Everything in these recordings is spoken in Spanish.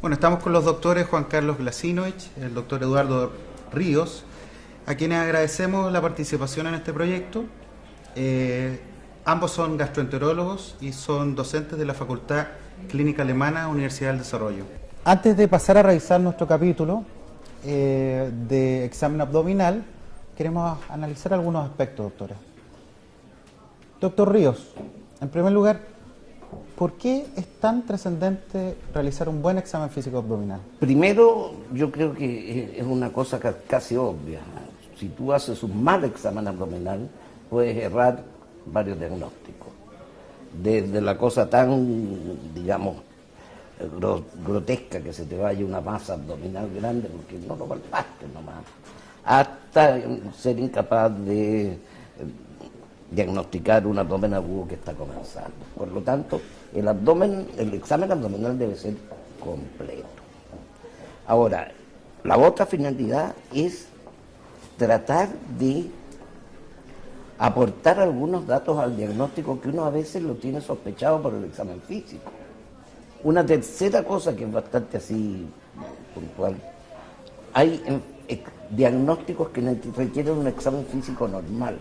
Bueno, estamos con los doctores Juan Carlos Glasinovich, el doctor Eduardo Ríos, a quienes agradecemos la participación en este proyecto. Ambos son gastroenterólogos y son docentes de la Facultad Clínica Alemana, Universidad del Desarrollo. Antes de pasar a revisar nuestro capítulo de examen abdominal, queremos analizar algunos aspectos, doctora. Doctor Ríos, en primer lugar, ¿por qué es tan trascendente realizar un buen examen físico abdominal? Primero, yo creo que es una cosa casi obvia. Si tú haces un mal examen abdominal, puedes errar varios diagnósticos. Desde la cosa tan, digamos, grotesca que se te vaya una masa abdominal grande porque no lo palpaste nomás, hasta ser incapaz de diagnosticar un abdomen agudo que está comenzando. Por lo tanto, el examen abdominal debe ser completo. Ahora, la otra finalidad es tratar de aportar algunos datos al diagnóstico que uno a veces lo tiene sospechado por el examen físico. Una tercera cosa que es bastante así puntual, hay diagnósticos que requieren un examen físico normal.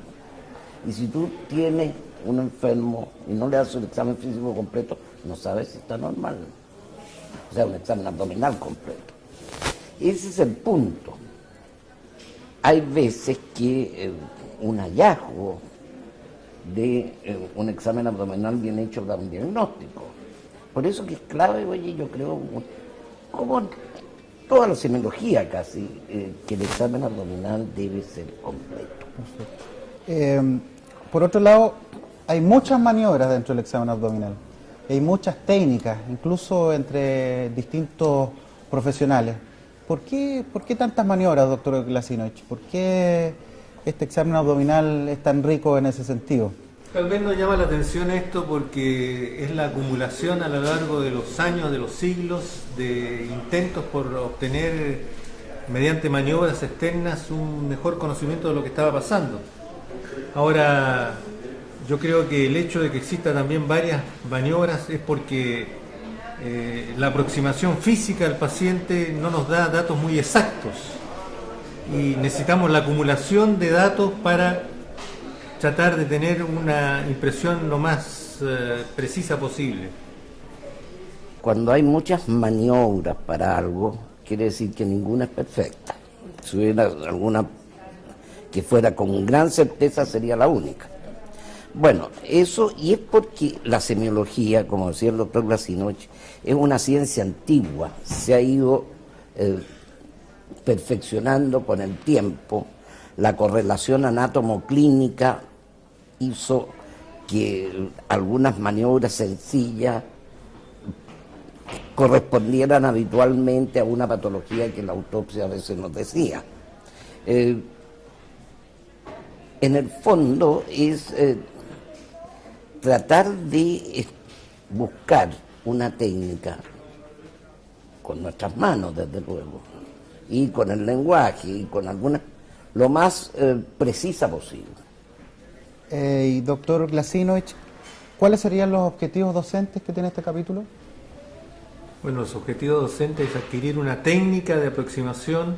Y si tú tienes un enfermo y no le haces el examen físico completo, no sabes si está normal. O sea, un examen abdominal completo. Ese es el punto. Hay veces que un hallazgo de un examen abdominal bien hecho da un diagnóstico. Por eso que es clave, oye, yo creo, como toda la semiología casi, que el examen abdominal debe ser completo. Perfecto. Por otro lado, hay muchas maniobras dentro del examen abdominal. Hay muchas técnicas, incluso entre distintos profesionales. ¿Por qué tantas maniobras, doctor Glasinovich? ¿Por qué este examen abdominal es tan rico en ese sentido? Tal vez nos llama la atención esto porque es la acumulación a lo largo de los años, de los siglos, de intentos por obtener, mediante maniobras externas, un mejor conocimiento de lo que estaba pasando. Ahora, yo creo que el hecho de que exista también varias maniobras es porque la aproximación física al paciente no nos da datos muy exactos y necesitamos la acumulación de datos para tratar de tener una impresión lo más precisa posible. Cuando hay muchas maniobras para algo, quiere decir que ninguna es perfecta. Si hubiera alguna que fuera con gran certeza, sería la única. Bueno, eso, y es porque la semiología, como decía el doctor Glasinovich, es una ciencia antigua, se ha ido perfeccionando con el tiempo. La correlación anátomo-clínica hizo que algunas maniobras sencillas correspondieran habitualmente a una patología que la autopsia a veces nos decía. En el fondo es tratar de buscar una técnica con nuestras manos, desde luego, y con el lenguaje, y con alguna, lo más precisa posible. Y doctor Glasinovich, ¿cuáles serían los objetivos docentes que tiene este capítulo? Bueno, los objetivos docentes es adquirir una técnica de aproximación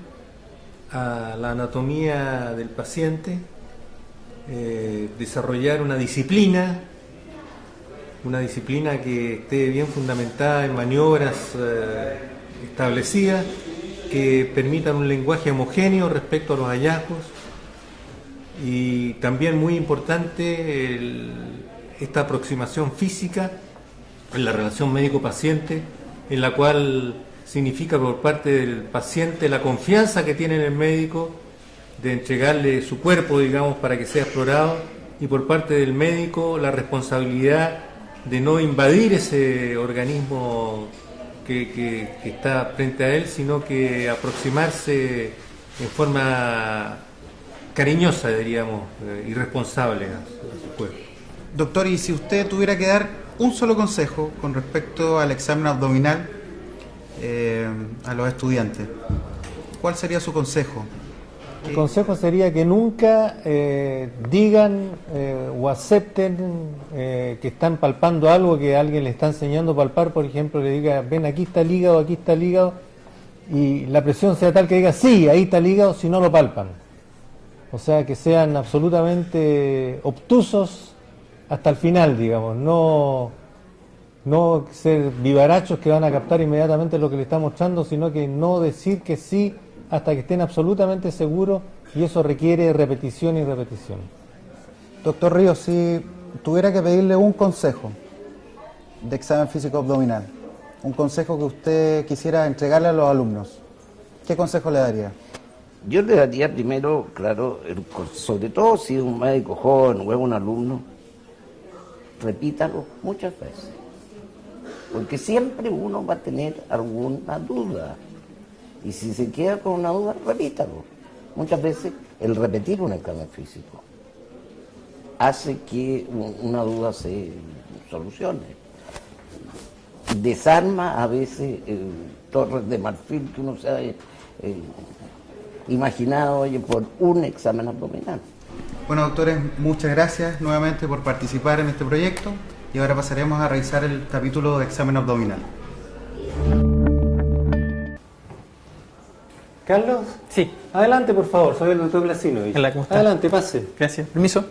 a la anatomía del paciente, desarrollar una disciplina que esté bien fundamentada en maniobras establecidas, que permitan un lenguaje homogéneo respecto a los hallazgos, y también muy importante esta aproximación física en la relación médico-paciente, en la cual significa por parte del paciente la confianza que tiene en el médico de entregarle su cuerpo, digamos, para que sea explorado, y por parte del médico la responsabilidad de no invadir ese organismo que está frente a él, sino que aproximarse en forma cariñosa, diríamos, y responsable a su cuerpo. Doctor, y si usted tuviera que dar un solo consejo con respecto al examen abdominal a los estudiantes, ¿cuál sería su consejo? El consejo sería que nunca digan o acepten que están palpando algo, que alguien le está enseñando a palpar, por ejemplo, le diga, ven, aquí está el hígado, y la presión sea tal que diga, sí, ahí está el hígado, si no lo palpan. O sea, que sean absolutamente obtusos hasta el final, digamos, no ser vivarachos que van a captar inmediatamente lo que le está mostrando, sino que no decir que sí hasta que estén absolutamente seguros, y eso requiere repetición y repetición. Doctor Ríos, si tuviera que pedirle un consejo de examen físico abdominal, un consejo que usted quisiera entregarle a los alumnos, ¿qué consejo le daría? Yo le daría primero, claro, sobre todo si es un médico joven o es un alumno, repítalo muchas veces, porque siempre uno va a tener alguna duda. Y si se queda con una duda, repítalo. Muchas veces el repetir un examen físico hace que una duda se solucione. Desarma a veces torres de marfil que uno se ha imaginado, oye, por un examen abdominal. Bueno, doctores, muchas gracias nuevamente por participar en este proyecto, y ahora pasaremos a revisar el capítulo de examen abdominal. Carlos. Sí. Adelante, por favor, soy el doctor Glasinovich. Hola, ¿cómo está? Adelante, pase. Gracias. Permiso.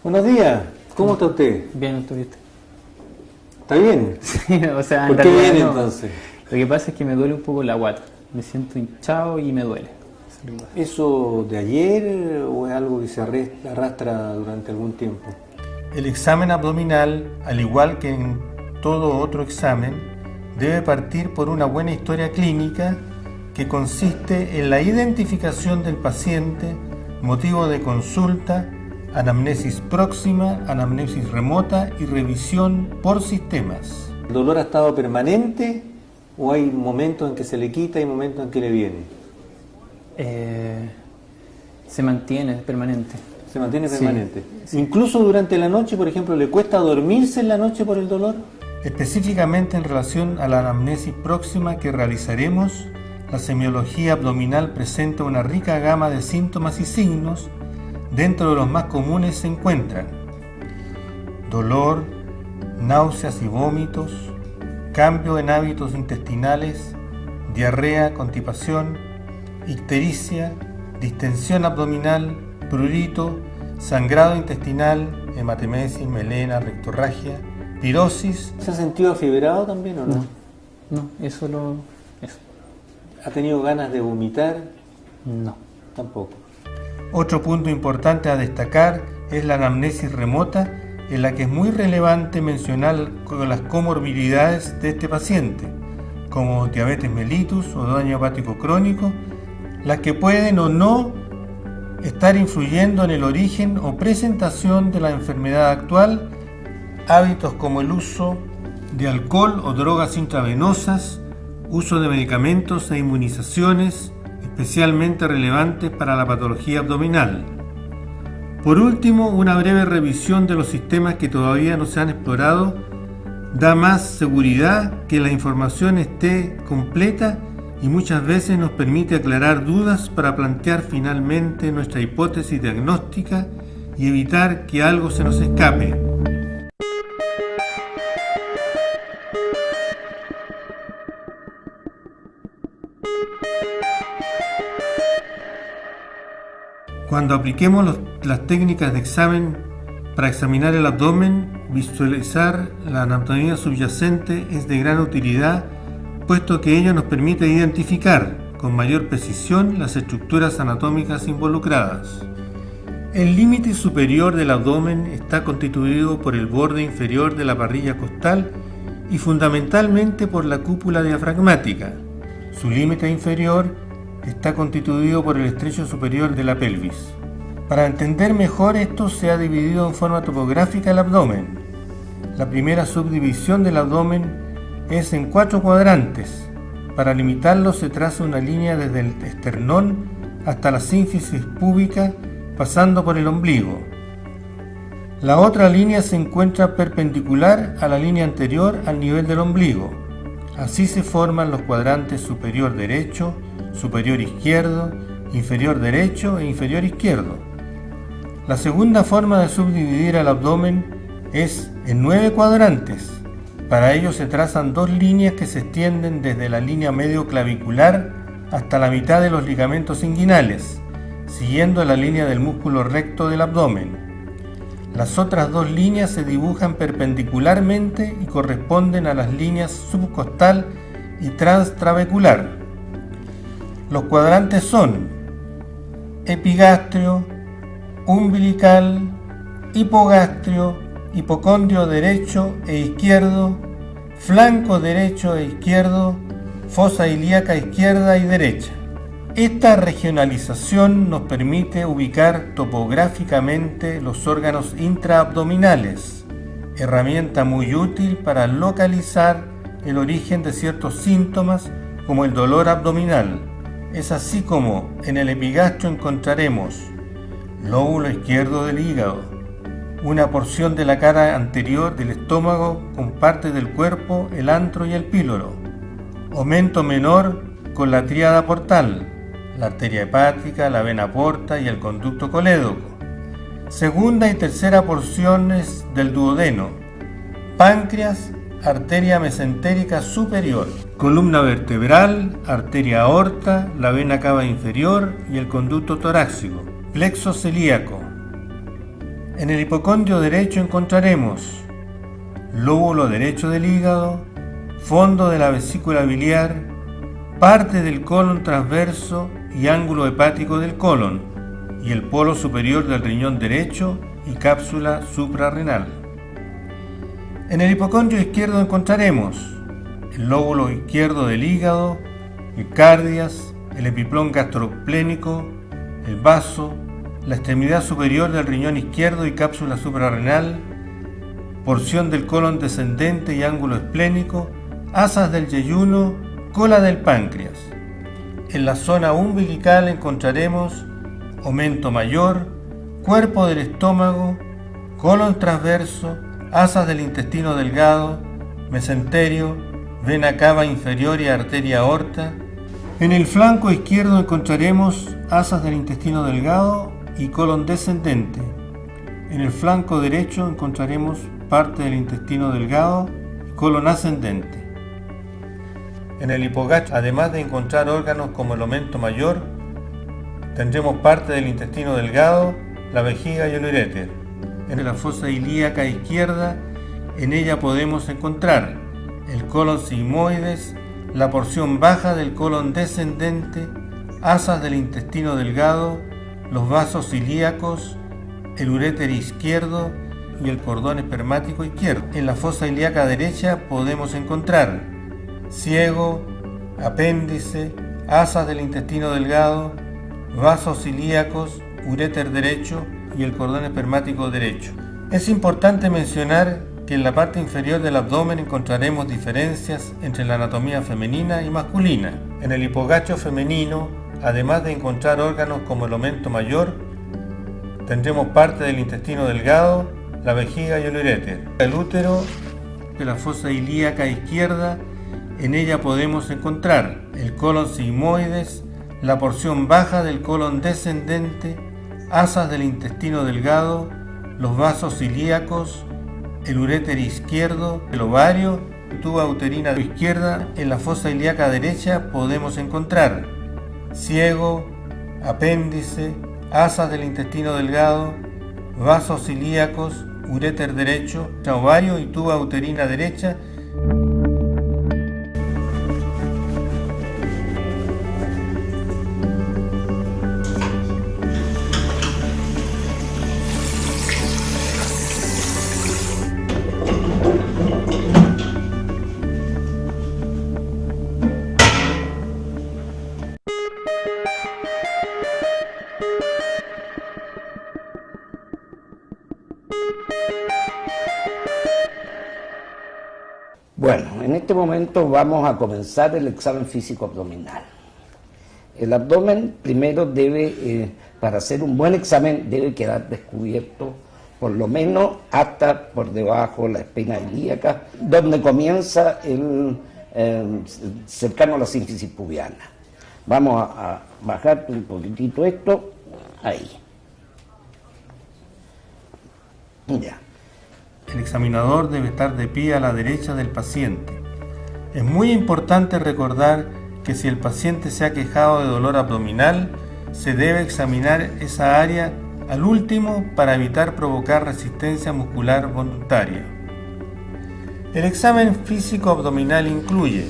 Buenos días, ¿cómo está usted? Bien, doctor. ¿Está bien? Sí, o sea, ¿Por en qué realidad bien no. entonces? Lo que pasa es que me duele un poco la guata. Me siento hinchado y me duele. ¿Eso de ayer o es algo que se arrastra durante algún tiempo? El examen abdominal, al igual que en todo otro examen, debe partir por una buena historia clínica que consiste en la identificación del paciente, motivo de consulta, anamnesis próxima, anamnesis remota y revisión por sistemas. ¿El dolor ha estado permanente o hay momentos en que se le quita y momentos en que le viene? Se mantiene permanente. Se mantiene Sí, permanente. sí. Incluso durante la noche, por ejemplo, ¿le cuesta dormirse en la noche por el dolor? Específicamente en relación a la anamnesis próxima que realizaremos, la semiología abdominal presenta una rica gama de síntomas y signos. Dentro de los más comunes se encuentran dolor, náuseas y vómitos, cambio en hábitos intestinales, diarrea, constipación, ictericia, distensión abdominal, prurito, sangrado intestinal, hematemesis, melena, rectorragia, pirosis. ¿Se ha sentido afiebrado también o no? No, eso. ¿Ha tenido ganas de vomitar? No. Tampoco. Otro punto importante a destacar es la anamnesis remota, en la que es muy relevante mencionar las comorbilidades de este paciente, como diabetes mellitus o daño hepático crónico, las que pueden o no estar influyendo en el origen o presentación de la enfermedad actual, hábitos como el uso de alcohol o drogas intravenosas, uso de medicamentos e inmunizaciones, especialmente relevantes para la patología abdominal. Por último, una breve revisión de los sistemas que todavía no se han explorado da más seguridad que la información esté completa y muchas veces nos permite aclarar dudas para plantear finalmente nuestra hipótesis diagnóstica y evitar que algo se nos escape. Cuando apliquemos las técnicas de examen para examinar el abdomen, visualizar la anatomía subyacente es de gran utilidad, puesto que ello nos permite identificar con mayor precisión las estructuras anatómicas involucradas. El límite superior del abdomen está constituido por el borde inferior de la parrilla costal y fundamentalmente por la cúpula diafragmática. Su límite inferior está constituido por el estrecho superior de la pelvis. Para entender mejor esto, se ha dividido en forma topográfica el abdomen. La primera subdivisión del abdomen es en 4 cuadrantes. Para limitarlo se traza una línea desde el esternón hasta la sínfisis púbica, pasando por el ombligo. La otra línea se encuentra perpendicular a la línea anterior al nivel del ombligo. Así se forman los cuadrantes superior derecho, superior izquierdo, inferior derecho e inferior izquierdo. La segunda forma de subdividir el abdomen es en 9 cuadrantes. Para ello se trazan 2 líneas que se extienden desde la línea medio clavicular hasta la mitad de los ligamentos inguinales, siguiendo la línea del músculo recto del abdomen. Las otras 2 líneas se dibujan perpendicularmente y corresponden a las líneas subcostal y transtrabecular. Los cuadrantes son epigastrio, umbilical, hipogastrio, hipocondrio derecho e izquierdo, flanco derecho e izquierdo, fosa ilíaca izquierda y derecha. Esta regionalización nos permite ubicar topográficamente los órganos intraabdominales, herramienta muy útil para localizar el origen de ciertos síntomas como el dolor abdominal. Es así como en el epigastrio encontraremos lóbulo izquierdo del hígado, una porción de la cara anterior del estómago con parte del cuerpo, el antro y el píloro, aumento menor con la tríada portal, la arteria hepática, la vena porta y el conducto colédoco. Segunda y tercera porciones del duodeno, páncreas, arteria mesentérica superior, columna vertebral, arteria aorta, la vena cava inferior y el conducto torácico, plexo celíaco. En el hipocondrio derecho encontraremos lóbulo derecho del hígado, fondo de la vesícula biliar, parte del colon transverso y ángulo hepático del colon, y el polo superior del riñón derecho y cápsula suprarrenal. En el hipocondrio izquierdo encontraremos el lóbulo izquierdo del hígado, el cardias, el epiplón gastroplénico, el vaso, la extremidad superior del riñón izquierdo y cápsula suprarrenal, porción del colon descendente y ángulo esplénico, asas del yeyuno, cola del páncreas. En la zona umbilical encontraremos aumento mayor, cuerpo del estómago, colon transverso, asas del intestino delgado, mesenterio, vena cava inferior y arteria aorta. En el flanco izquierdo encontraremos asas del intestino delgado y colon descendente. En el flanco derecho encontraremos parte del intestino delgado y colon ascendente. En el hipogastrio, además de encontrar órganos como el aumento mayor, tendremos parte del intestino delgado, la vejiga y el uréter. En la fosa ilíaca izquierda, en ella podemos encontrar el colon sigmoides, la porción baja del colon descendente, asas del intestino delgado, los vasos ilíacos, el uréter izquierdo y el cordón espermático izquierdo. En la fosa ilíaca derecha podemos encontrar ciego, apéndice, asas del intestino delgado, vasos ilíacos, uréter derecho y el cordón espermático derecho. Es importante mencionar que en la parte inferior del abdomen encontraremos diferencias entre la anatomía femenina y masculina. En el hipogastrio femenino, además de encontrar órganos como el aumento mayor, tendremos parte del intestino delgado, la vejiga y el uréter. El útero, de la fosa ilíaca izquierda, en ella podemos encontrar el colon sigmoides, la porción baja del colon descendente, asas del intestino delgado, los vasos ilíacos, el uréter izquierdo, el ovario, tuba uterina izquierda. En la fosa ilíaca derecha podemos encontrar ciego, apéndice, asas del intestino delgado, vasos ilíacos, uréter derecho, ovario y tuba uterina derecha. Bueno, en este momento vamos a comenzar el examen físico abdominal. El abdomen primero debe, para hacer un buen examen, debe quedar descubierto por lo menos hasta por debajo de la espina ilíaca, donde comienza el cercano a la sínfisis pubiana. Vamos a bajar un poquitito esto, ahí. Ya. El examinador debe estar de pie a la derecha del paciente. Es muy importante recordar que si el paciente se ha quejado de dolor abdominal, se debe examinar esa área al último para evitar provocar resistencia muscular voluntaria. El examen físico abdominal incluye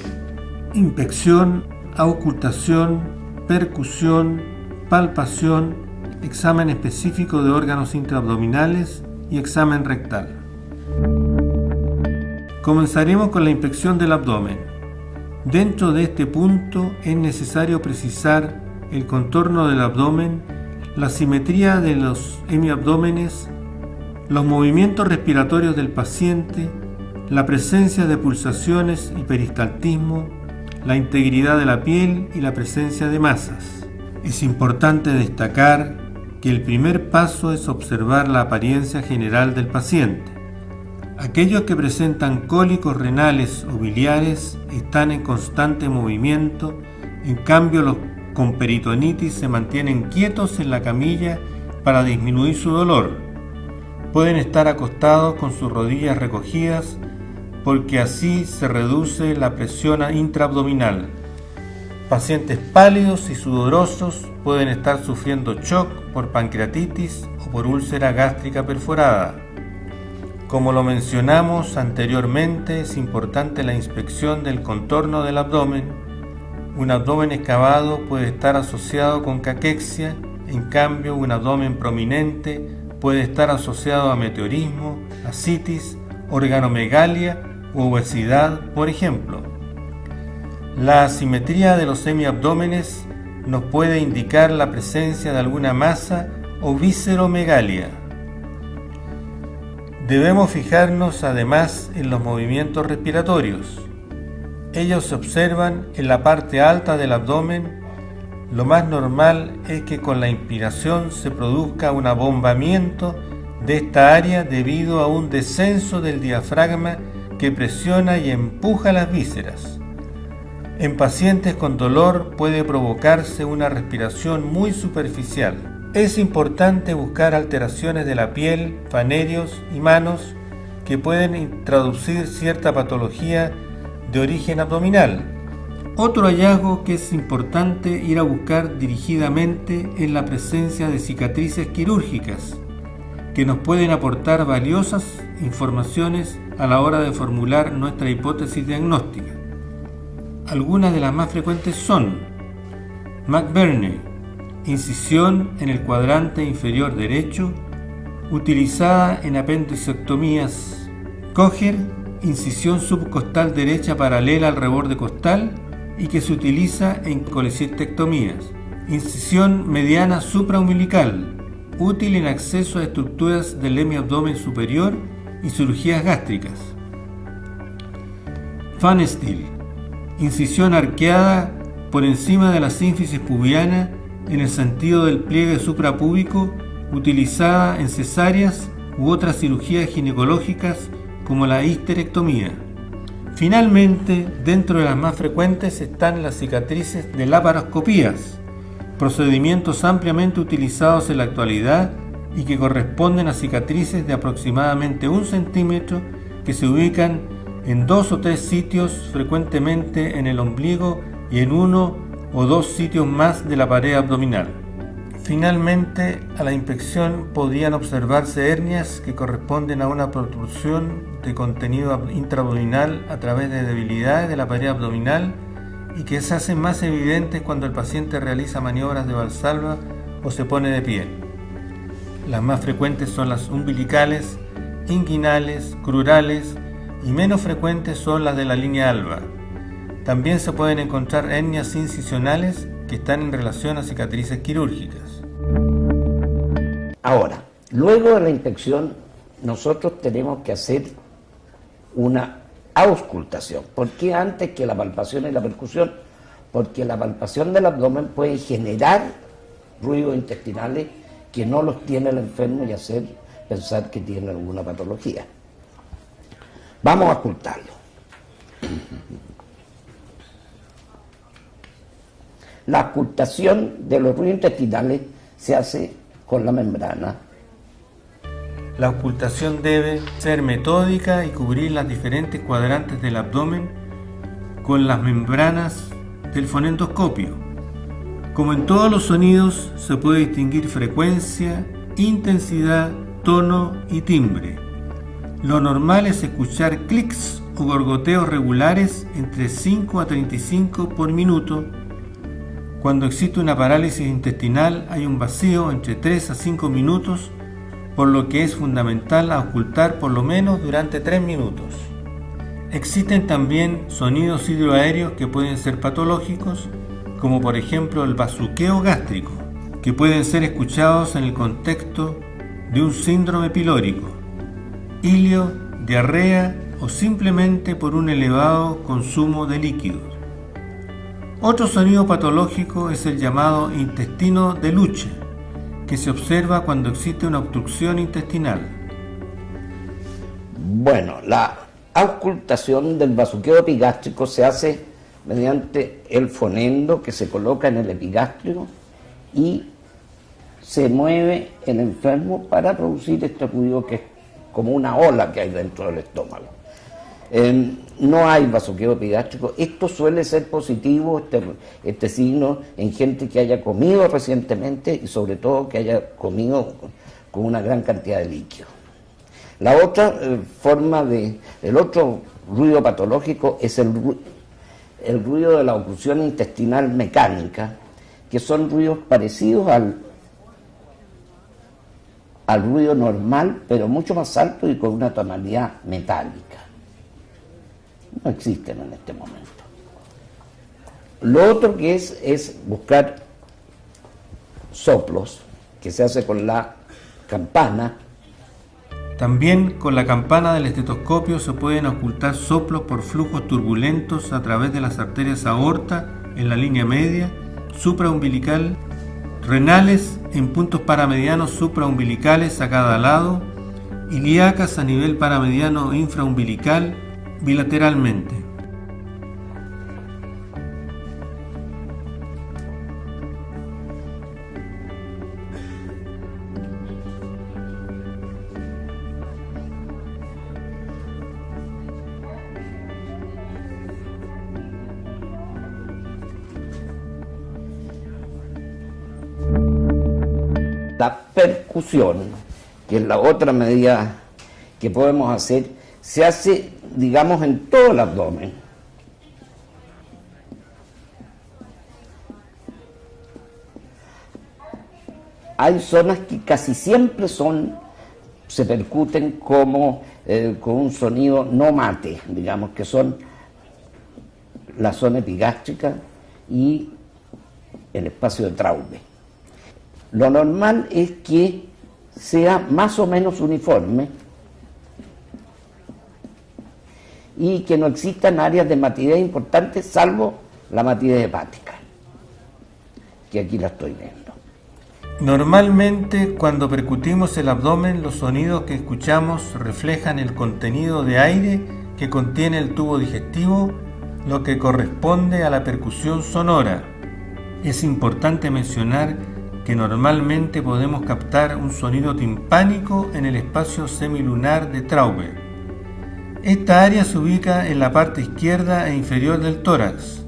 inspección, auscultación, percusión, palpación, examen específico de órganos intraabdominales y examen rectal. Comenzaremos con la inspección del abdomen. Dentro de este punto es necesario precisar el contorno del abdomen, la simetría de los hemiabdómenes, los movimientos respiratorios del paciente, la presencia de pulsaciones y peristaltismo, la integridad de la piel y la presencia de masas. Es importante destacar que el primer paso es observar la apariencia general del paciente. Aquellos que presentan cólicos renales o biliares están en constante movimiento, en cambio los con peritonitis se mantienen quietos en la camilla para disminuir su dolor. Pueden estar acostados con sus rodillas recogidas porque así se reduce la presión intraabdominal. Pacientes pálidos y sudorosos pueden estar sufriendo shock por pancreatitis o por úlcera gástrica perforada. Como lo mencionamos anteriormente, es importante la inspección del contorno del abdomen. Un abdomen excavado puede estar asociado con caquexia, en cambio un abdomen prominente puede estar asociado a meteorismo, ascitis, organomegalia u obesidad, por ejemplo. La asimetría de los semiabdómenes nos puede indicar la presencia de alguna masa o visceromegalia. Debemos fijarnos además en los movimientos respiratorios. Ellos se observan en la parte alta del abdomen. Lo más normal es que con la inspiración se produzca un abombamiento de esta área debido a un descenso del diafragma que presiona y empuja las vísceras. En pacientes con dolor puede provocarse una respiración muy superficial. Es importante buscar alteraciones de la piel, fanerios y manos que pueden introducir cierta patología de origen abdominal. Otro hallazgo que es importante ir a buscar dirigidamente es la presencia de cicatrices quirúrgicas que nos pueden aportar valiosas informaciones a la hora de formular nuestra hipótesis diagnóstica. Algunas de las más frecuentes son McBurney, incisión en el cuadrante inferior derecho, utilizada en apendicectomías; Kocher, incisión subcostal derecha paralela al reborde costal y que se utiliza en colecistectomías; incisión mediana supraumbilical, útil en acceso a estructuras del hemiabdomen superior y cirugías gástricas; Pfannenstiel, incisión arqueada por encima de la sínfisis pubiana en el sentido del pliegue suprapúbico, utilizada en cesáreas u otras cirugías ginecológicas como la histerectomía. Finalmente, dentro de las más frecuentes están las cicatrices de laparoscopías, procedimientos ampliamente utilizados en la actualidad y que corresponden a cicatrices de aproximadamente 1 centímetro que se ubican en 2 o 3 sitios, frecuentemente en el ombligo y en 1 o 2 sitios más de la pared abdominal. Finalmente, a la inspección podían observarse hernias que corresponden a una protrusión de contenido intraabdominal a través de debilidades de la pared abdominal y que se hacen más evidentes cuando el paciente realiza maniobras de Valsalva o se pone de pie. Las más frecuentes son las umbilicales, inguinales, crurales y menos frecuentes son las de la línea alba. También se pueden encontrar hernias incisionales que están en relación a cicatrices quirúrgicas. Ahora, luego de la inspección, nosotros tenemos que hacer una auscultación. ¿Por qué antes que la palpación y la percusión? Porque la palpación del abdomen puede generar ruidos intestinales que no los tiene el enfermo y hacer pensar que tiene alguna patología. Vamos a ocultarlo. La ocultación de los ruidos intestinales se hace con la membrana. La ocultación debe ser metódica y cubrir las diferentes cuadrantes del abdomen con las membranas del fonendoscopio. Como en todos los sonidos, se puede distinguir frecuencia, intensidad, tono y timbre. Lo normal es escuchar clics o gorgoteos regulares entre 5 a 35 por minuto. Cuando existe una parálisis intestinal hay un vacío entre 3 a 5 minutos, por lo que es fundamental ocultar por lo menos durante 3 minutos. Existen también sonidos hidroaéreos que pueden ser patológicos, como por ejemplo el bazuqueo gástrico, que pueden ser escuchados en el contexto de un síndrome pilórico, ilio, diarrea o simplemente por un elevado consumo de líquidos. Otro sonido patológico es el llamado intestino de Luche, que se observa cuando existe una obstrucción intestinal. Bueno, la auscultación del bazuqueo epigástrico se hace mediante el fonendo que se coloca en el epigástrico y se mueve el enfermo para producir este ruido que es como una ola que hay dentro del estómago. No hay bazuqueo epigástrico. Esto suele ser positivo, este signo, en gente que haya comido recientemente y sobre todo que haya comido con una gran cantidad de líquido. La otra forma el otro ruido patológico es el ruido de la oclusión intestinal mecánica, que son ruidos parecidos al ruido normal, pero mucho más alto y con una tonalidad metálica. No existen en este momento. Lo otro que es buscar soplos, que se hace con la campana. También con la campana del estetoscopio se pueden ocultar soplos por flujos turbulentos a través de las arterias aorta en la línea media, supraumbilical, renales en puntos paramedianos supraumbilicales a cada lado, ilíacas a nivel paramediano e infraumbilical bilateralmente. La percusión, que es la otra medida que podemos hacer, se hace, digamos, en todo el abdomen. Hay zonas que casi siempre se percuten como con un sonido no mate, digamos, que son la zona epigástrica y el espacio de Traube. Lo normal es que sea más o menos uniforme y que no existan áreas de matidez importantes, salvo la matidez hepática, que aquí la estoy viendo. Normalmente, cuando percutimos el abdomen, los sonidos que escuchamos reflejan el contenido de aire que contiene el tubo digestivo, lo que corresponde a la percusión sonora. Es importante mencionar que normalmente podemos captar un sonido timpánico en el espacio semilunar de Traube. Esta área se ubica en la parte izquierda e inferior del tórax.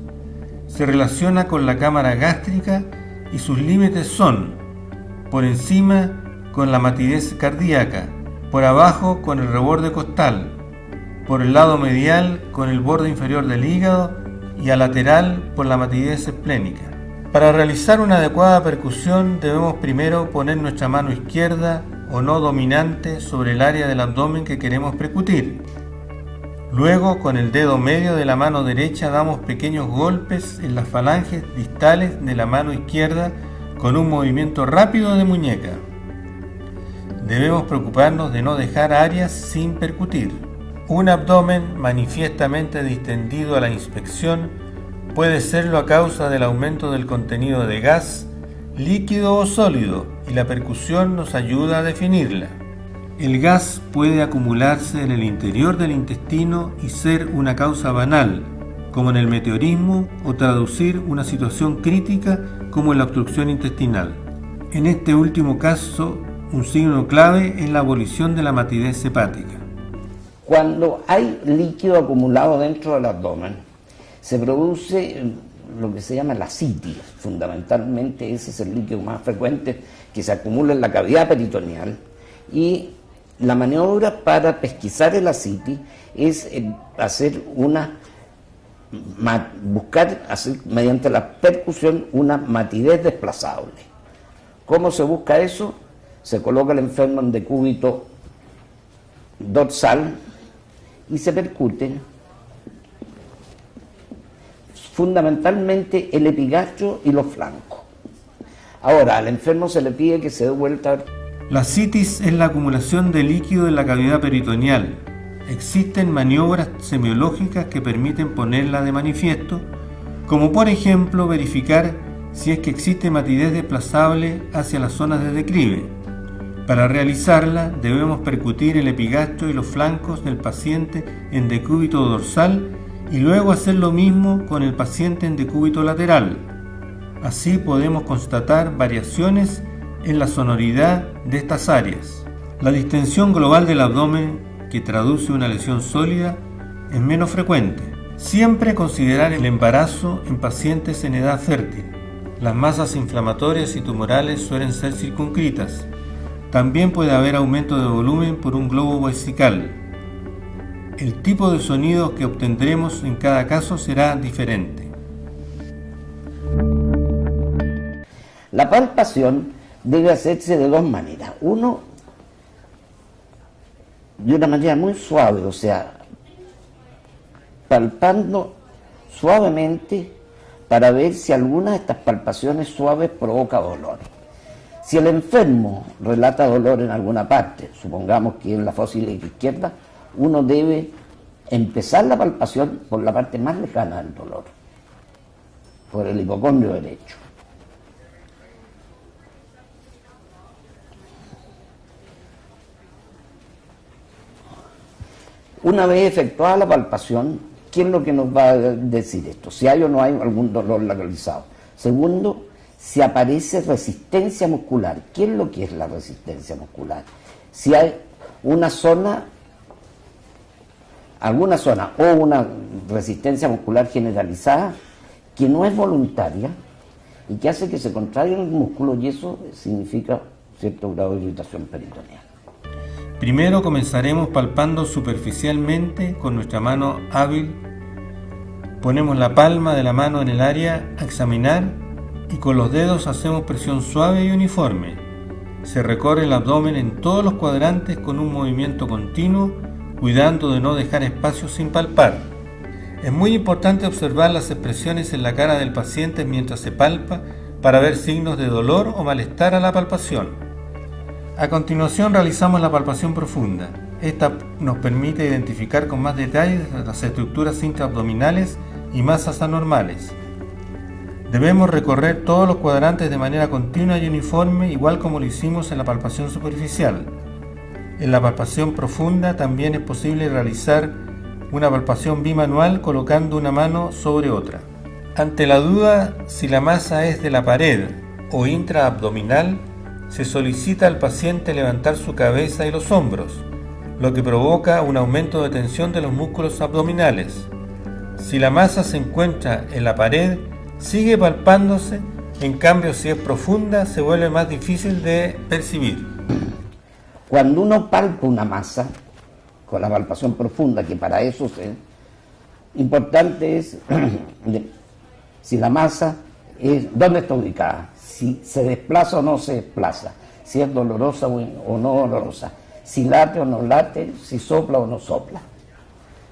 Se relaciona con la cámara gástrica y sus límites son: por encima con la matidez cardíaca, por abajo con el reborde costal, por el lado medial con el borde inferior del hígado y a lateral por la matidez esplénica. Para realizar una adecuada percusión debemos primero poner nuestra mano izquierda o no dominante sobre el área del abdomen que queremos percutir. Luego, con el dedo medio de la mano derecha damos pequeños golpes en las falanges distales de la mano izquierda con un movimiento rápido de muñeca. Debemos preocuparnos de no dejar áreas sin percutir. Un abdomen manifiestamente distendido a la inspección puede serlo a causa del aumento del contenido de gas, líquido o sólido, y la percusión nos ayuda a definirla. El gas puede acumularse en el interior del intestino y ser una causa banal, como en el meteorismo, o traducir una situación crítica como en la obstrucción intestinal. En este último caso, un signo clave es la abolición de la matidez hepática. Cuando hay líquido acumulado dentro del abdomen, se produce lo que se llama la ascitis. Fundamentalmente ese es el líquido más frecuente que se acumula en la cavidad peritoneal, y la maniobra para pesquisar el ascitis es buscar mediante la percusión una matidez desplazable. ¿Cómo se busca eso? Se coloca el enfermo en decúbito dorsal y se percute fundamentalmente el epigastrio y los flancos. Ahora, al enfermo se le pide que se dé vuelta. La ascitis es la acumulación de líquido en la cavidad peritoneal. Existen maniobras semiológicas que permiten ponerla de manifiesto, como por ejemplo verificar si es que existe matidez desplazable hacia las zonas de declive. Para realizarla debemos percutir el epigastrio y los flancos del paciente en decúbito dorsal y luego hacer lo mismo con el paciente en decúbito lateral. Así podemos constatar variaciones en la sonoridad de estas áreas. La distensión global del abdomen, que traduce una lesión sólida, es menos frecuente. Siempre considerar el embarazo en pacientes en edad fértil. Las masas inflamatorias y tumorales suelen ser circunscritas. También puede haber aumento de volumen por un globo vesical. El tipo de sonido que obtendremos en cada caso será diferente. La palpación debe hacerse de dos maneras. Uno, de una manera muy suave, o sea, palpando suavemente para ver si alguna de estas palpaciones suaves provoca dolor. Si el enfermo relata dolor en alguna parte, supongamos que en la fosa ilíaca izquierda, uno debe empezar la palpación por la parte más lejana del dolor, por el hipocondrio derecho. Una vez efectuada la palpación, ¿qué es lo que nos va a decir esto? Si hay o no hay algún dolor localizado. Segundo, si aparece resistencia muscular. ¿Qué es lo que es la resistencia muscular? Si hay alguna zona o una resistencia muscular generalizada que no es voluntaria y que hace que se contraigan los músculos, y eso significa cierto grado de irritación peritoneal. Primero comenzaremos palpando superficialmente con nuestra mano hábil. Ponemos la palma de la mano en el área a examinar y con los dedos hacemos presión suave y uniforme. Se recorre el abdomen en todos los cuadrantes con un movimiento continuo, cuidando de no dejar espacios sin palpar. Es muy importante observar las expresiones en la cara del paciente mientras se palpa para ver signos de dolor o malestar a la palpación. A continuación realizamos la palpación profunda. Esta nos permite identificar con más detalles las estructuras intraabdominales y masas anormales. Debemos recorrer todos los cuadrantes de manera continua y uniforme, igual como lo hicimos en la palpación superficial. En la palpación profunda también es posible realizar una palpación bimanual colocando una mano sobre otra. Ante la duda si la masa es de la pared o intraabdominal, se solicita al paciente levantar su cabeza y los hombros, lo que provoca un aumento de tensión de los músculos abdominales. Si la masa se encuentra en la pared, sigue palpándose, en cambio si es profunda se vuelve más difícil de percibir. Cuando uno palpa una masa, con la palpación profunda, que para eso es importante es si la masa es dónde está ubicada, si se desplaza o no se desplaza, si es dolorosa o no dolorosa, si late o no late, si sopla o no sopla.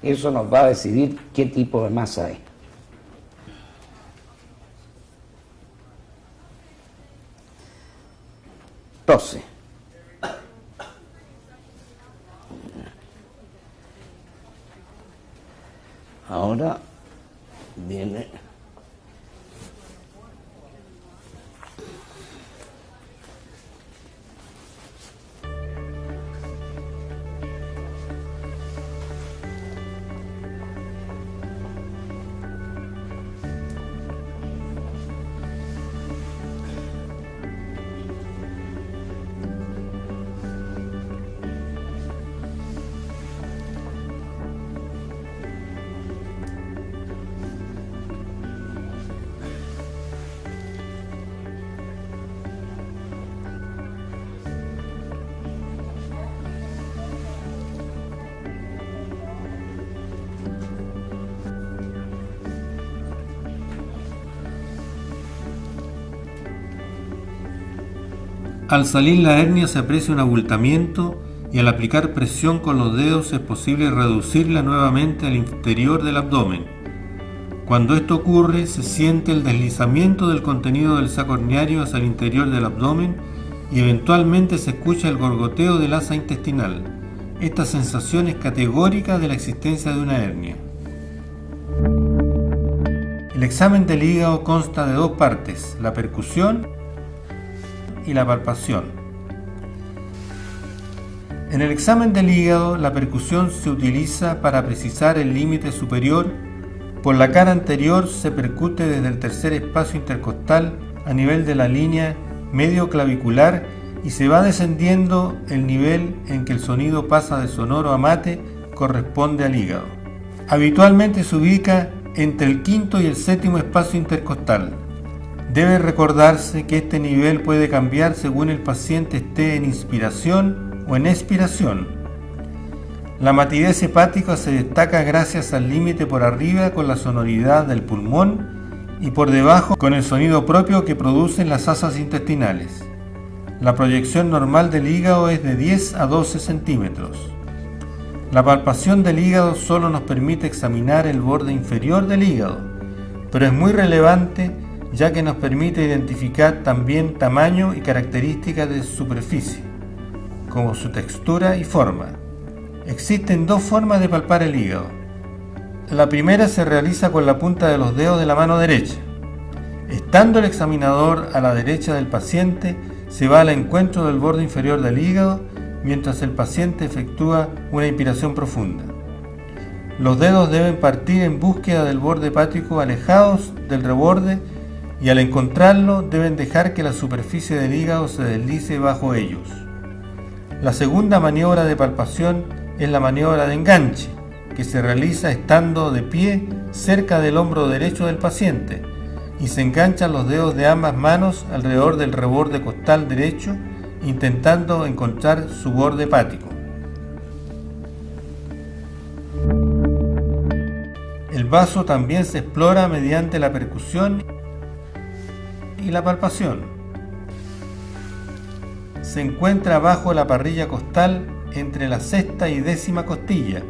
Eso nos va a decidir qué tipo de masa es. Entonces, ahora viene Al salir la hernia se aprecia un abultamiento y al aplicar presión con los dedos es posible reducirla nuevamente al interior del abdomen. Cuando esto ocurre, se siente el deslizamiento del contenido del saco herniario hacia el interior del abdomen y eventualmente se escucha el gorgoteo del asa intestinal. Esta sensación es categórica de la existencia de una hernia. El examen del hígado consta de dos partes, la percusión y la palpación. En el examen del hígado, la percusión se utiliza para precisar el límite superior. Por la cara anterior se percute desde el tercer espacio intercostal a nivel de la línea medio clavicular y se va descendiendo el nivel en que el sonido pasa de sonoro a mate corresponde al hígado. Habitualmente se ubica entre el quinto y el séptimo espacio intercostal. Debe recordarse que este nivel puede cambiar según el paciente esté en inspiración o en expiración. La matidez hepática se destaca gracias al límite por arriba con la sonoridad del pulmón y por debajo con el sonido propio que producen las asas intestinales. La proyección normal del hígado es de 10 a 12 centímetros. La palpación del hígado solo nos permite examinar el borde inferior del hígado, pero es muy relevante ya que nos permite identificar también tamaño y características de su superficie, como su textura y forma. Existen dos formas de palpar el hígado. La primera se realiza con la punta de los dedos de la mano derecha. Estando el examinador a la derecha del paciente, se va al encuentro del borde inferior del hígado mientras el paciente efectúa una inspiración profunda. Los dedos deben partir en búsqueda del borde hepático alejados del reborde y al encontrarlo deben dejar que la superficie del hígado se deslice bajo ellos. La segunda maniobra de palpación es la maniobra de enganche, que se realiza estando de pie cerca del hombro derecho del paciente y se enganchan los dedos de ambas manos alrededor del reborde costal derecho intentando encontrar su borde hepático. El vaso también se explora mediante la percusión y la palpación. Se encuentra bajo la parrilla costal entre la sexta y décima costilla,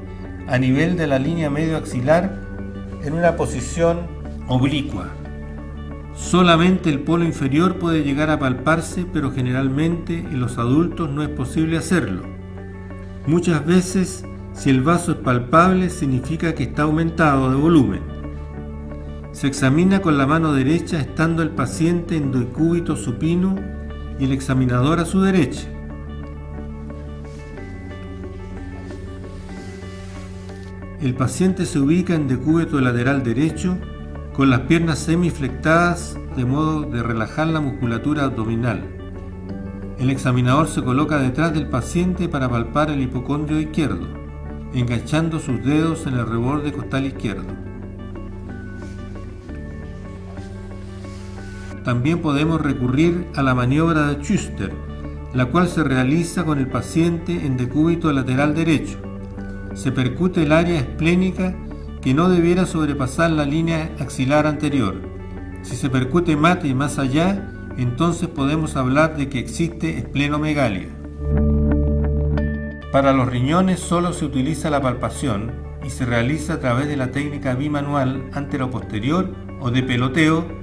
a nivel de la línea medio axilar, en una posición oblicua. Solamente el polo inferior puede llegar a palparse, pero generalmente en los adultos no es posible hacerlo. Muchas veces, si el vaso es palpable, significa que está aumentado de volumen. Se examina con la mano derecha estando el paciente en decúbito supino y el examinador a su derecha. El paciente se ubica en decúbito lateral derecho con las piernas semiflectadas de modo de relajar la musculatura abdominal. El examinador se coloca detrás del paciente para palpar el hipocondrio izquierdo, enganchando sus dedos en el reborde costal izquierdo. También podemos recurrir a la maniobra de Schuster, la cual se realiza con el paciente en decúbito lateral derecho. Se percute el área esplénica que no debiera sobrepasar la línea axilar anterior. Si se percute mate y más allá, entonces podemos hablar de que existe esplenomegalia. Para los riñones solo se utiliza la palpación y se realiza a través de la técnica bimanual antero-posterior o de peloteo,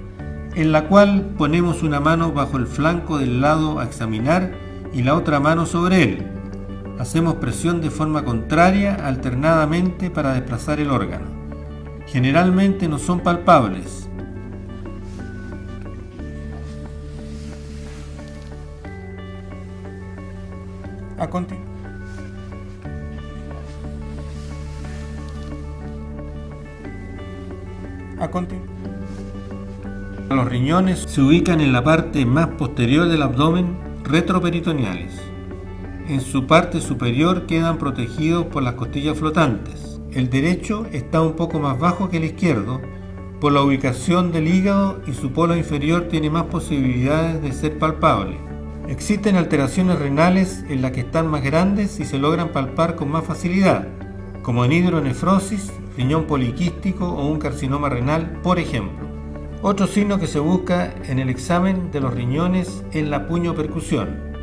en la cual ponemos una mano bajo el flanco del lado a examinar y la otra mano sobre él. Hacemos presión de forma contraria alternadamente para desplazar el órgano. Generalmente no son palpables. A continuación. Los riñones se ubican en la parte más posterior del abdomen, retroperitoneales. En su parte superior quedan protegidos por las costillas flotantes. El derecho está un poco más bajo que el izquierdo por la ubicación del hígado y su polo inferior tiene más posibilidades de ser palpable. Existen alteraciones renales en las que están más grandes y se logran palpar con más facilidad, como en hidronefrosis, riñón poliquístico o un carcinoma renal, por ejemplo. Otro signo que se busca en el examen de los riñones es la puñopercusión.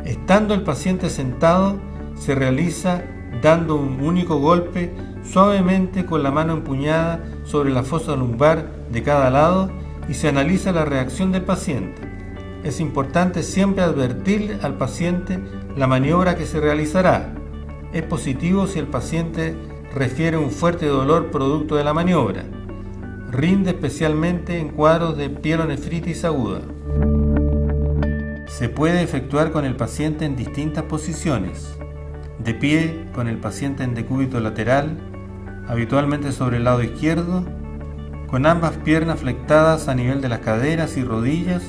Estando el paciente sentado, se realiza dando un único golpe suavemente con la mano empuñada sobre la fosa lumbar de cada lado y se analiza la reacción del paciente. Es importante siempre advertir al paciente la maniobra que se realizará. Es positivo si el paciente refiere un fuerte dolor producto de la maniobra. Rinde especialmente en cuadros de pielonefritis aguda. Se puede efectuar con el paciente en distintas posiciones. De pie, con el paciente en decúbito lateral, habitualmente sobre el lado izquierdo, con ambas piernas flectadas a nivel de las caderas y rodillas,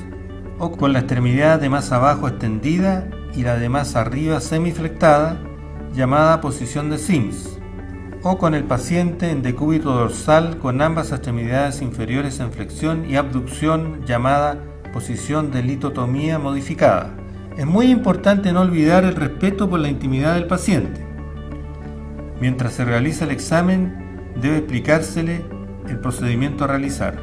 o con la extremidad de más abajo extendida y la de más arriba semiflectada, llamada posición de Sims, o con el paciente en decúbito dorsal con ambas extremidades inferiores en flexión y abducción, llamada posición de litotomía modificada. Es muy importante no olvidar el respeto por la intimidad del paciente. Mientras se realiza el examen, debe explicársele el procedimiento a realizar.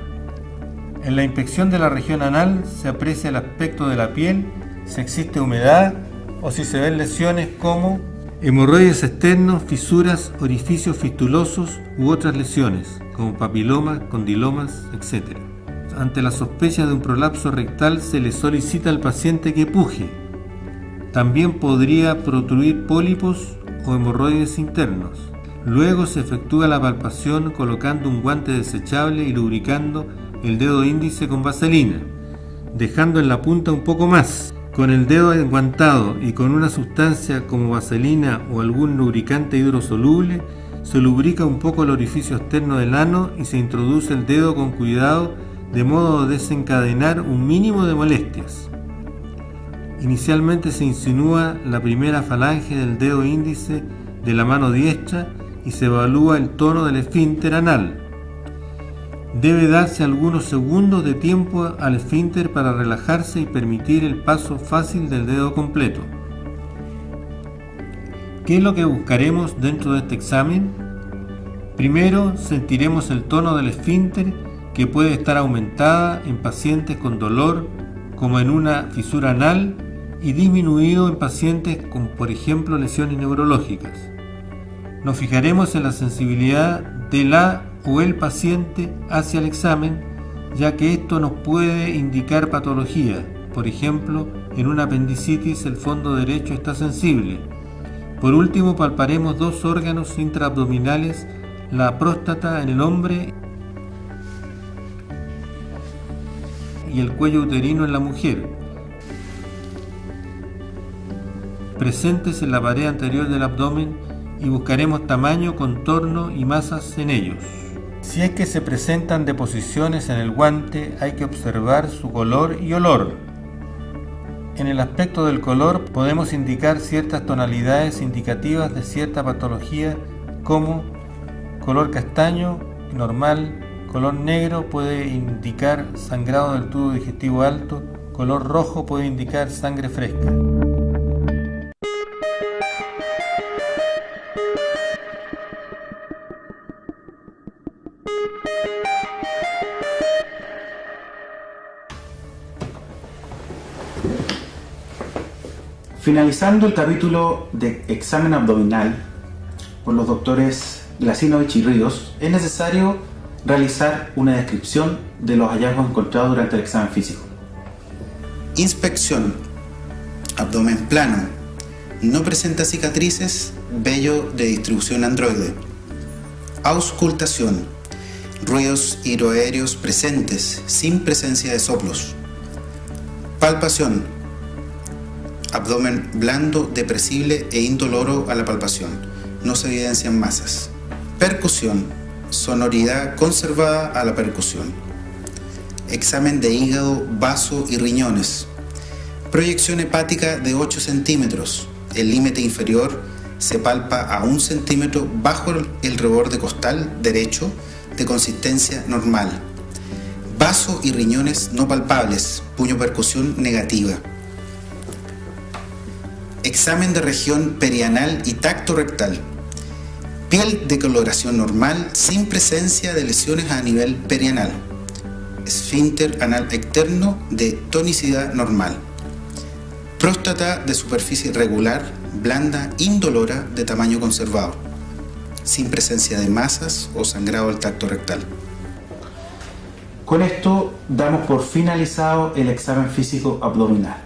En la inspección de la región anal se aprecia el aspecto de la piel, si existe humedad o si se ven lesiones como hemorroides externos, fisuras, orificios fistulosos u otras lesiones, como papilomas, condilomas, etc. Ante la sospecha de un prolapso rectal se le solicita al paciente que puje. También podría protruir pólipos o hemorroides internos. Luego se efectúa la palpación colocando un guante desechable y lubricando el dedo índice con vaselina, dejando en la punta un poco más. Con el dedo enguantado y con una sustancia como vaselina o algún lubricante hidrosoluble, se lubrica un poco el orificio externo del ano y se introduce el dedo con cuidado de modo a desencadenar un mínimo de molestias. Inicialmente se insinúa la primera falange del dedo índice de la mano diestra y se evalúa el tono del esfínter anal. Debe darse algunos segundos de tiempo al esfínter para relajarse y permitir el paso fácil del dedo completo. ¿Qué es lo que buscaremos dentro de este examen? Primero, sentiremos el tono del esfínter, que puede estar aumentada en pacientes con dolor, como en una fisura anal, y disminuido en pacientes con, por ejemplo, lesiones neurológicas. Nos fijaremos en la sensibilidad de la o el paciente hacia el examen, ya que esto nos puede indicar patología. Por ejemplo, en una apendicitis el fondo derecho está sensible. Por último, palparemos dos órganos intraabdominales, la próstata en el hombre y el cuello uterino en la mujer, presentes en la pared anterior del abdomen, y buscaremos tamaño, contorno y masas en ellos. Si es que se presentan deposiciones en el guante, hay que observar su color y olor. En el aspecto del color podemos indicar ciertas tonalidades indicativas de cierta patología, como color castaño, normal, color negro puede indicar sangrado del tubo digestivo alto, color rojo puede indicar sangre fresca. Finalizando el capítulo de examen abdominal por los doctores Glacinovich y Ríos, es necesario realizar una descripción de los hallazgos encontrados durante el examen físico. Inspección: abdomen plano, no presenta cicatrices, vello de distribución androide. Auscultación: ruidos hidroaéreos presentes, sin presencia de soplos. Palpación: abdomen blando, depresible e indoloro a la palpación, no se evidencian masas. Percusión: sonoridad conservada a la percusión. Examen de hígado, vaso y riñones. Proyección hepática de 8 centímetros. El límite inferior se palpa a 1 centímetro bajo el reborde costal derecho, de consistencia normal. Vaso y riñones no palpables, puño percusión negativa. Examen de región perianal y tacto rectal. Piel de coloración normal, sin presencia de lesiones a nivel perianal. Esfínter anal externo de tonicidad normal. Próstata de superficie regular, blanda, indolora, de tamaño conservado, sin presencia de masas o sangrado del tracto rectal. Con esto damos por finalizado el examen físico abdominal.